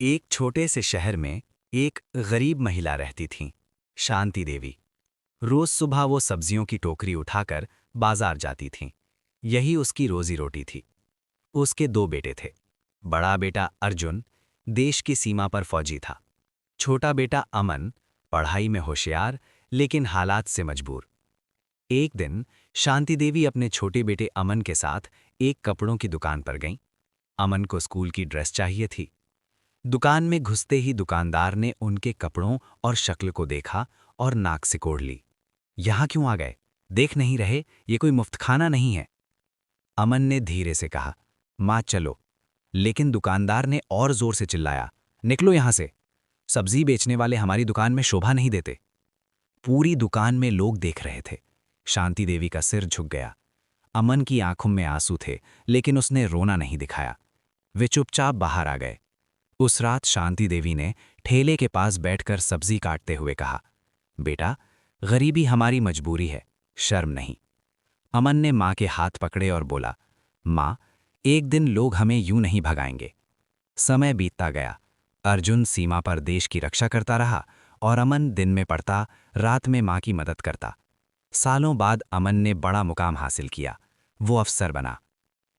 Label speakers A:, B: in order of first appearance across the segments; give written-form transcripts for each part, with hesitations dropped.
A: एक छोटे से शहर में एक गरीब महिला रहती थीं, शांति देवी। रोज सुबह वो सब्जियों की टोकरी उठाकर बाजार जाती थीं। यही उसकी रोजी रोटी थी। उसके दो बेटे थे। बड़ा बेटा अर्जुन देश की सीमा पर फौजी था। छोटा बेटा अमन पढ़ाई में होशियार लेकिन हालात से मजबूर। एक दिन शांति देवी अपने छोटे बेटे अमन के साथ एक कपड़ों की दुकान पर गईं। अमन को स्कूल की ड्रेस चाहिए थी। दुकान में घुसते ही दुकानदार ने उनके कपड़ों और शक्ल को देखा और नाक सिकोड़ ली। यहाँ क्यों आ गए? देख नहीं रहे ये कोई मुफ्तखाना नहीं है। अमन ने धीरे से कहा, माँ चलो। लेकिन दुकानदार ने और जोर से चिल्लाया, निकलो यहाँ से। सब्जी बेचने वाले हमारी दुकान में शोभा नहीं देते। पूरी दुकान में लोग देख रहे थे। शांति देवी का सिर झुक गया। अमन की आंखों में आंसू थे, लेकिन उसने रोना नहीं दिखाया। वे चुपचाप बाहर आ गए। उस रात शांति देवी ने ठेले के पास बैठकर सब्जी काटते हुए कहा, बेटा, गरीबी हमारी मजबूरी है, शर्म नहीं। अमन ने माँ के हाथ पकड़े और बोला, माँ, एक दिन लोग हमें यूं नहीं भगाएंगे। समय बीतता गया। अर्जुन सीमा पर देश की रक्षा करता रहा और अमन दिन में पढ़ता, रात में माँ की मदद करता। सालों बाद अमन ने बड़ा मुकाम हासिल किया। वो अफसर बना।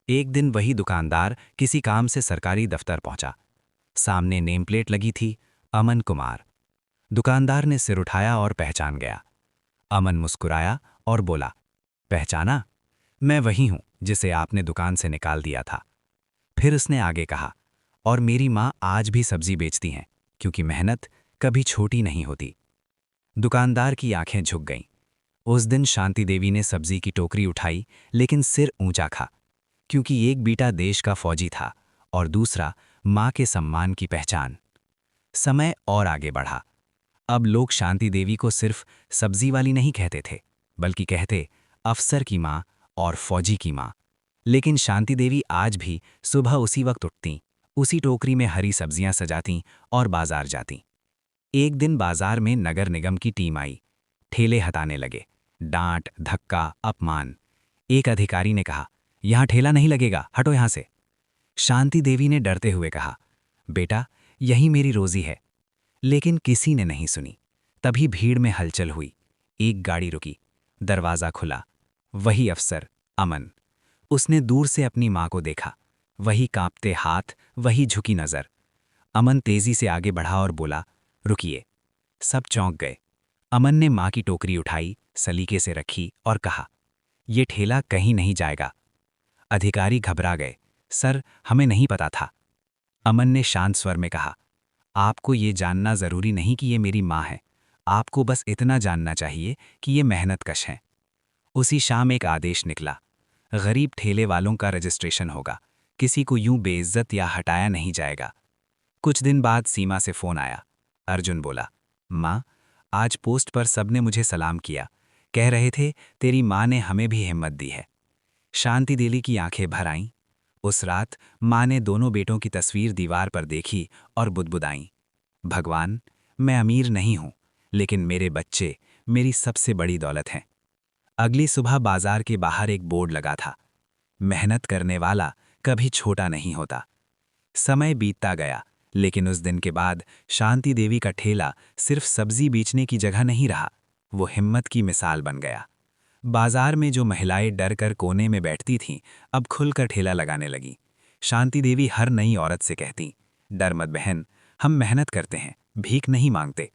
A: एक दिन वही दुकानदार किसी काम से सरकारी दफ्तर पहुंचा। सामने नेम प्लेट लगी थी, अमन कुमार। दुकानदार ने सिर उठाया और पहचान गया। अमन मुस्कुराया और बोला, पहचाना? मैं वही हूं जिसे आपने दुकान से निकाल दिया था। फिर उसने आगे कहा, और मेरी माँ आज भी सब्जी बेचती हैं, क्योंकि मेहनत कभी छोटी नहीं होती। दुकानदार की आंखें झुक गईं। उस दिन शांति देवी ने सब्जी की टोकरी उठाई, लेकिन सिर ऊंचा खा, क्योंकि एक बेटा देश का फौजी था और दूसरा माँ के सम्मान की पहचान। समय और आगे बढ़ा। अब लोग शांति देवी को सिर्फ सब्जी वाली नहीं कहते थे, बल्कि कहते अफसर की माँ और फौजी की माँ। लेकिन शांति देवी आज भी सुबह उसी वक्त उठतीं, उसी टोकरी में हरी सब्जियां सजातीं और बाजार जातीं। एक दिन बाजार में नगर निगम की टीम आई। ठेले हटाने लगे। डांट, धक्का, अपमान। एक अधिकारी ने कहा, यहाँ ठेला नहीं लगेगा, हटो यहाँ से। शांति देवी ने डरते हुए कहा, बेटा, यही मेरी रोजी है। लेकिन किसी ने नहीं सुनी। तभी भीड़ में हलचल हुई। एक गाड़ी रुकी। दरवाजा खुला। वही अफसर, अमन। उसने दूर से अपनी माँ को देखा। वही कांपते हाथ, वही झुकी नजर। अमन तेजी से आगे बढ़ा और बोला, रुकिए। सब चौंक गए। अमन ने माँ की टोकरी उठाई, सलीके से रखी और कहा, यह ठेला कहीं नहीं जाएगा। अधिकारी घबरा गए। सर, हमें नहीं पता था। अमन ने शांत स्वर में कहा, आपको ये जानना जरूरी नहीं कि ये मेरी माँ है। आपको बस इतना जानना चाहिए कि ये मेहनतकश हैं। उसी शाम एक आदेश निकला, गरीब ठेले वालों का रजिस्ट्रेशन होगा। किसी को यूं बेइज्जत या हटाया नहीं जाएगा। कुछ दिन बाद सीमा से फोन आया। अर्जुन बोला, माँ, आज पोस्ट पर सबने मुझे सलाम किया। कह रहे थे तेरी माँ ने हमें भी हिम्मत दी है। शांति देवी की आंखें भर आईं। उस रात माँ ने दोनों बेटों की तस्वीर दीवार पर देखी और बुदबुदाई, भगवान, मैं अमीर नहीं हूं, लेकिन मेरे बच्चे मेरी सबसे बड़ी दौलत हैं। अगली सुबह बाजार के बाहर एक बोर्ड लगा था, मेहनत करने वाला कभी छोटा नहीं होता। समय बीतता गया, लेकिन उस दिन के बाद शांति देवी का ठेला सिर्फ सब्जी बेचने की जगह नहीं रहा, वो हिम्मत की मिसाल बन गया। बाजार में जो महिलाएं डर कर कोने में बैठती थीं, अब खुलकर ठेला लगाने लगीं। शांति देवी हर नई औरत से कहती, डर मत बहन, हम मेहनत करते हैं, भीख नहीं मांगते।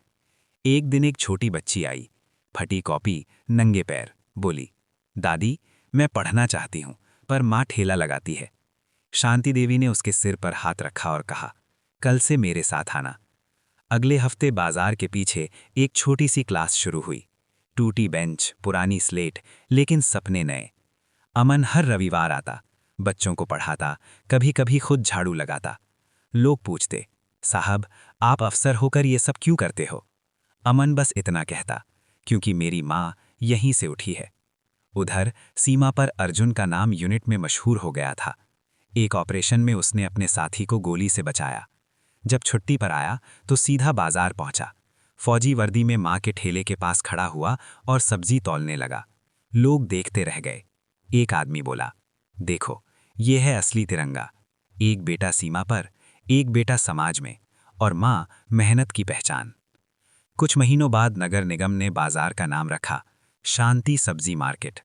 A: एक दिन एक छोटी बच्ची आई, फटी कॉपी, नंगे पैर, बोली, दादी, मैं पढ़ना चाहती हूँ, पर माँ ठेला लगाती है। शांति देवी ने उसके सिर पर हाथ रखा और कहा, कल से मेरे साथ आना। अगले हफ्ते बाजार के पीछे एक छोटी सी क्लास शुरू हुई। टूटी बेंच, पुरानी स्लेट, लेकिन सपने नए। अमन हर रविवार आता, बच्चों को पढ़ाता, कभी कभी खुद झाड़ू लगाता। लोग पूछते, साहब, आप अफसर होकर ये सब क्यों करते हो? अमन बस इतना कहता, क्योंकि मेरी माँ यहीं से उठी है। उधर सीमा पर अर्जुन का नाम यूनिट में मशहूर हो गया था। एक ऑपरेशन में उसने अपने साथी को गोली से बचाया। जब छुट्टी पर आया तो सीधा बाजार पहुंचा। फौजी वर्दी में माँ के ठेले के पास खड़ा हुआ और सब्जी तौलने लगा। लोग देखते रह गए। एक आदमी बोला, देखो, ये है असली तिरंगा। एक बेटा सीमा पर, एक बेटा समाज में, और माँ मेहनत की पहचान। कुछ महीनों बाद नगर निगम ने बाजार का नाम रखा शांति सब्जी मार्केट।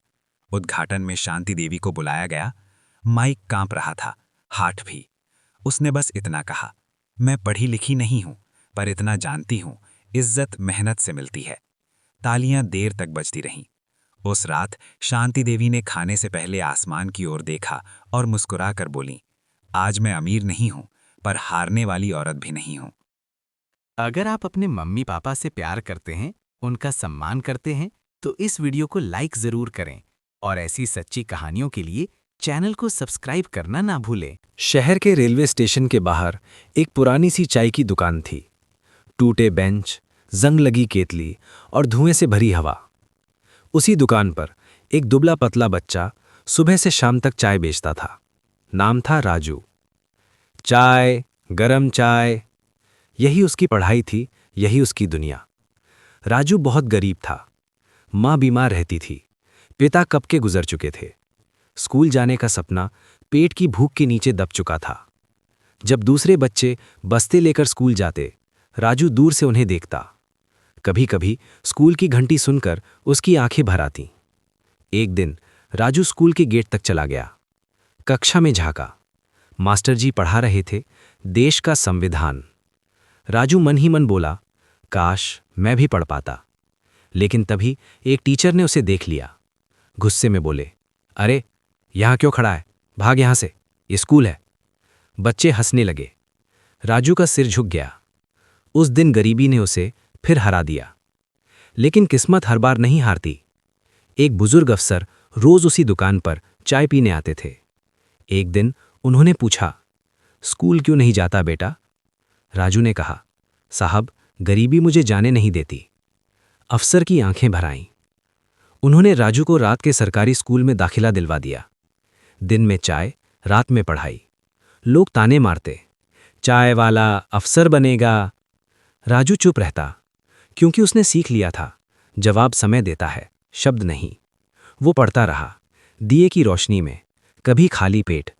A: उद्घाटन में शांति देवी को बुलाया गया। माइक कांप रहा था, हाथ भी। उसने बस इतना कहा, मैं पढ़ी लिखी नहीं हूं, पर इतना जानती हूं, इज्जत मेहनत से मिलती है। तालियां देर तक बजती रहीं। उस रात शांति देवी ने खाने से पहले आसमान की ओर देखा और मुस्कुरा कर बोली, आज मैं अमीर नहीं हूं, पर हारने वाली औरत भी नहीं हूं।
B: अगर आप अपने मम्मी पापा से प्यार करते हैं, उनका सम्मान करते हैं, तो इस वीडियो को लाइक जरूर करें और ऐसी सच्ची कहानियों के लिए चैनल को सब्सक्राइब करना ना भूलें।
C: शहर के रेलवे स्टेशन के बाहर एक पुरानी सी चाय की दुकान थी। टूटे बेंच, जंग लगी केतली और धुएं से भरी हवा। उसी दुकान पर एक दुबला पतला बच्चा सुबह से शाम तक चाय बेचता था। नाम था राजू। चाय, गरम चाय, यही उसकी पढ़ाई थी, यही उसकी दुनिया। राजू बहुत गरीब था। माँ बीमार रहती थी, पिता कब के गुजर चुके थे। स्कूल जाने का सपना पेट की भूख के नीचे दब चुका था। जब दूसरे बच्चे बस्ते लेकर स्कूल जाते, राजू दूर से उन्हें देखता। कभी कभी स्कूल की घंटी सुनकर उसकी आंखें भर आतीं। एक दिन राजू स्कूल के गेट तक चला गया। कक्षा में झांका। मास्टर जी पढ़ा रहे थे देश का संविधान। राजू मन ही मन बोला, काश मैं भी पढ़ पाता। लेकिन तभी एक टीचर ने उसे देख लिया। गुस्से में बोले, अरे यहां क्यों खड़ा है, भाग यहां से, ये स्कूल है। बच्चे हंसने लगे। राजू का सिर झुक गया। उस दिन गरीबी ने उसे फिर हरा दिया। लेकिन किस्मत हर बार नहीं हारती। एक बुजुर्ग अफसर रोज उसी दुकान पर चाय पीने आते थे। एक दिन उन्होंने पूछा, स्कूल क्यों नहीं जाता बेटा? राजू ने कहा, साहब गरीबी मुझे जाने नहीं देती। अफसर की आंखें भर आईं। उन्होंने राजू को रात के सरकारी स्कूल में दाखिला दिलवा दिया। दिन में चाय, रात में पढ़ाई। लोग ताने मारते, चाय वाला अफसर बनेगा। राजू चुप रहता, क्योंकि उसने सीख लिया था, जवाब समय देता है, शब्द नहीं। वो पढ़ता रहा, दिए की रोशनी में, कभी खाली पेट।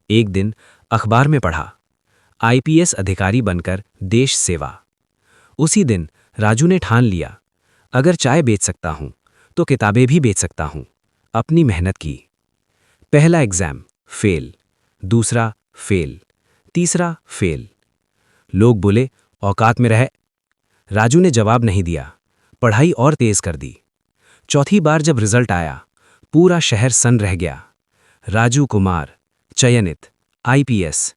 C: एक दिन अखबार में पढ़ा, आईपीएस अधिकारी बनकर देश सेवा। उसी दिन राजू ने ठान लिया, अगर चाय बेच सकता हूं तो किताबें भी बेच सकता हूं। अपनी मेहनत की। पहला एग्जाम फेल, दूसरा फेल, तीसरा फेल। लोग बोले, औकात में रहे। राजू ने जवाब नहीं दिया, पढ़ाई और तेज कर दी। चौथी बार जब रिजल्ट आया, पूरा शहर सन्न रह गया। राजू कुमार, चयनित, आईपीएस।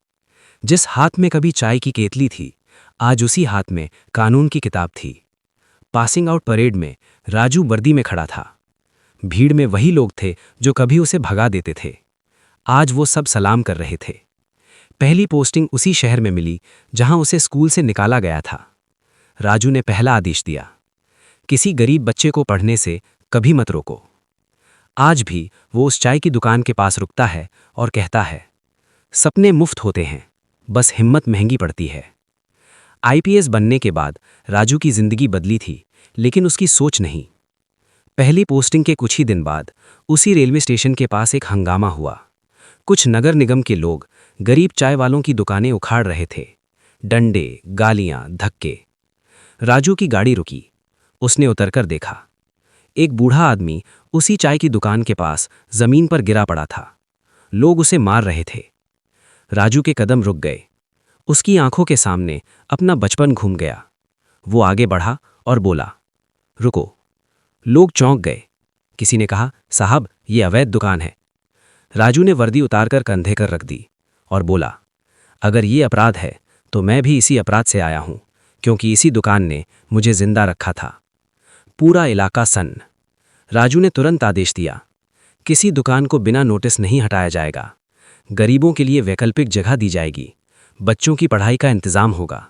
C: जिस हाथ में कभी चाय की केतली थी, आज उसी हाथ में कानून की किताब थी। पासिंग आउट परेड में राजू वर्दी में खड़ा था। भीड़ में वही लोग थे जो कभी उसे भगा देते थे। आज वो सब सलाम कर रहे थे। पहली पोस्टिंग उसी शहर में मिली जहां उसे स्कूल से निकाला गया था। राजू ने पहला आदेश दिया, किसी गरीब बच्चे को पढ़ने से कभी मत रोको। आज भी वो उस चाय की दुकान के पास रुकता है और कहता है, सपने मुफ्त होते हैं, बस हिम्मत महंगी पड़ती है। आईपीएस बनने के बाद राजू की जिंदगी बदली थी, लेकिन उसकी सोच नहीं। पहली पोस्टिंग के कुछ ही दिन बाद उसी रेलवे स्टेशन के पास एक हंगामा हुआ। कुछ नगर निगम के लोग गरीब चाय वालों की दुकानें उखाड़ रहे थे। डंडे, गालियां, धक्के। राजू की गाड़ी रुकी। उसने उतरकर देखा। एक बूढ़ा आदमी उसी चाय की दुकान के पास जमीन पर गिरा पड़ा था। लोग उसे मार रहे थे। राजू के कदम रुक गए। उसकी आंखों के सामने अपना बचपन घूम गया। वो आगे बढ़ा और बोला, रुको। लोग चौंक गए। किसी ने कहा, साहब ये अवैध दुकान है। राजू ने वर्दी उतारकर कंधे कर रख दी और बोला, अगर ये अपराध है तो मैं भी इसी अपराध से आया हूं, क्योंकि इसी दुकान ने मुझे जिंदा रखा था। पूरा इलाका सन्न। राजू ने तुरंत आदेश दिया, किसी दुकान को बिना नोटिस नहीं हटाया जाएगा। गरीबों के लिए वैकल्पिक जगह दी जाएगी। बच्चों की पढ़ाई का इंतजाम होगा।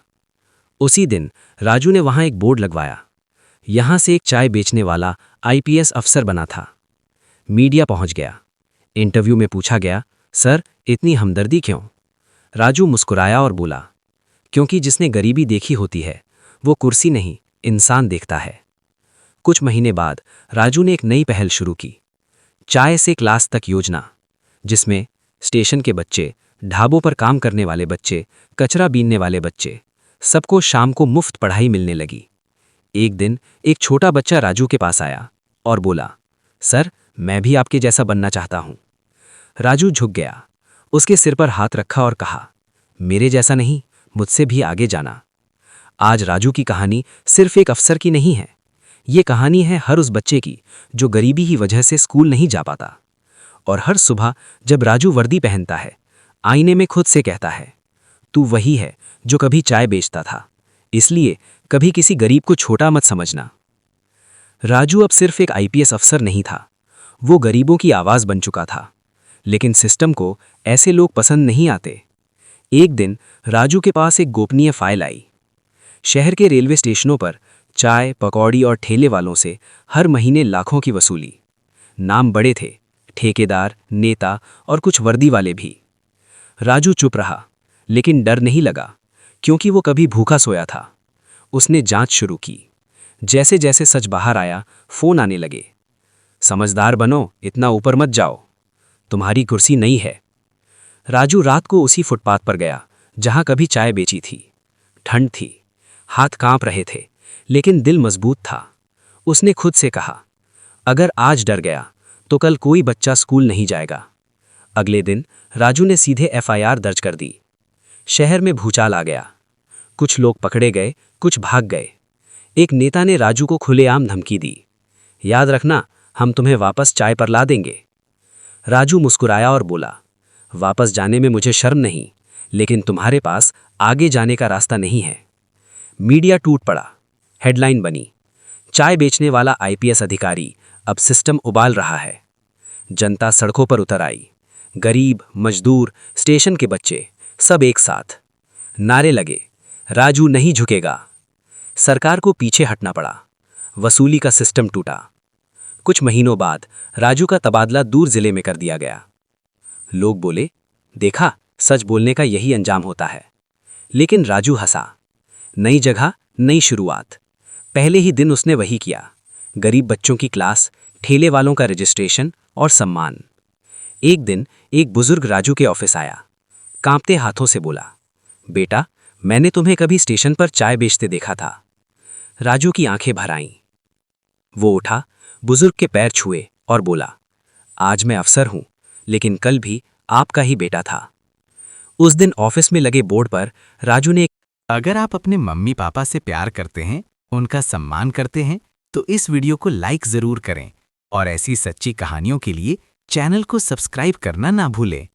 C: उसी दिन राजू ने वहां एक बोर्ड लगवाया। यहां से एक चाय बेचने वाला आईपीएस अफसर बना था। मीडिया पहुंच गया। इंटरव्यू में पूछा गया, सर इतनी हमदर्दी क्यों? राजू मुस्कुराया और बोला, क्योंकि जिसने गरीबी देखी होती है वो कुर्सी नहीं, इंसान देखता है। कुछ महीने बाद राजू ने एक नई पहल शुरू की, चाय से क्लास तक योजना, जिसमें स्टेशन के बच्चे, ढाबों पर काम करने वाले बच्चे, कचरा बीनने वाले बच्चे, सबको शाम को मुफ्त पढ़ाई मिलने लगी। एक दिन एक छोटा बच्चा राजू के पास आया और बोला, सर, मैं भी आपके जैसा बनना चाहता हूं। राजू झुक गया, उसके सिर पर हाथ रखा और कहा, मेरे जैसा नहीं, मुझसे भी आगे जाना। आज राजू की कहानी सिर्फ एक अफसर की नहीं है, ये कहानी है हर उस बच्चे की जो गरीबी की वजह से स्कूल नहीं जा पाता। और हर सुबह जब राजू वर्दी पहनता है, आईने में खुद से कहता है, तू वही है जो कभी चाय बेचता था, इसलिए कभी किसी गरीब को छोटा मत समझना। राजू अब सिर्फ एक आईपीएस अफसर नहीं था, वो गरीबों की आवाज बन चुका था। लेकिन सिस्टम को ऐसे लोग पसंद नहीं आते। एक दिन राजू के पास एक गोपनीय फाइल आई। शहर के रेलवे स्टेशनों पर चाय, पकौड़ी और ठेले वालों से हर महीने लाखों की वसूली। नाम बड़े थे, ठेकेदार, नेता और कुछ वर्दी वाले भी। राजू चुप रहा, लेकिन डर नहीं लगा, क्योंकि वो कभी भूखा सोया था। उसने जांच शुरू की। जैसे जैसे सच बाहर आया, फोन आने लगे। समझदार बनो, इतना ऊपर मत जाओ, तुम्हारी कुर्सी नहीं है। राजू रात को उसी फुटपाथ पर गया जहां कभी चाय बेची थी। ठंड थी, हाथ कांप रहे थे, लेकिन दिल मजबूत था। उसने खुद से कहा, अगर आज डर गया तो कल कोई बच्चा स्कूल नहीं जाएगा। अगले दिन राजू ने सीधे एफआईआर दर्ज कर दी। शहर में भूचाल आ गया। कुछ लोग पकड़े गए, कुछ भाग गए। एक नेता ने राजू को खुलेआम धमकी दी, याद रखना, हम तुम्हें वापस चाय पर ला देंगे। राजू मुस्कुराया और बोला, वापस जाने में मुझे शर्म नहीं, लेकिन तुम्हारे पास आगे जाने का रास्ता नहीं है। मीडिया टूट पड़ा। हेडलाइन बनी, चाय बेचने वाला आईपीएस अधिकारी अब सिस्टम उबाल रहा है। जनता सड़कों पर उतर आई। गरीब, मजदूर, स्टेशन के बच्चे, सब एक साथ। नारे लगे, राजू नहीं झुकेगा। सरकार को पीछे हटना पड़ा। वसूली का सिस्टम टूटा। कुछ महीनों बाद राजू का तबादला दूर जिले में कर दिया गया। लोग बोले, देखा, सच बोलने का यही अंजाम होता है। लेकिन राजू हंसा। नई जगह, नई शुरुआत। पहले ही दिन उसने वही किया। गरीब बच्चों की क्लास, ठेले वालों का रजिस्ट्रेशन और सम्मान। एक दिन एक बुजुर्ग राजू के ऑफिस आया। कांपते हाथों से बोला, बेटा, मैंने तुम्हें कभी स्टेशन पर चाय बेचते देखा था। राजू की आंखें भर आईं। वो उठा, बुजुर्ग के पैर छुए और बोला, आज मैं अफसर हूं, लेकिन कल भी आपका ही बेटा था। उस दिन ऑफिस में लगे बोर्ड पर राजू ने,
B: अगर आप अपने मम्मी पापा से प्यार करते हैं, उनका सम्मान करते हैं, तो इस वीडियो को लाइक जरूर करें और ऐसी सच्ची कहानियों के लिए चैनल को सब्सक्राइब करना ना भूलें।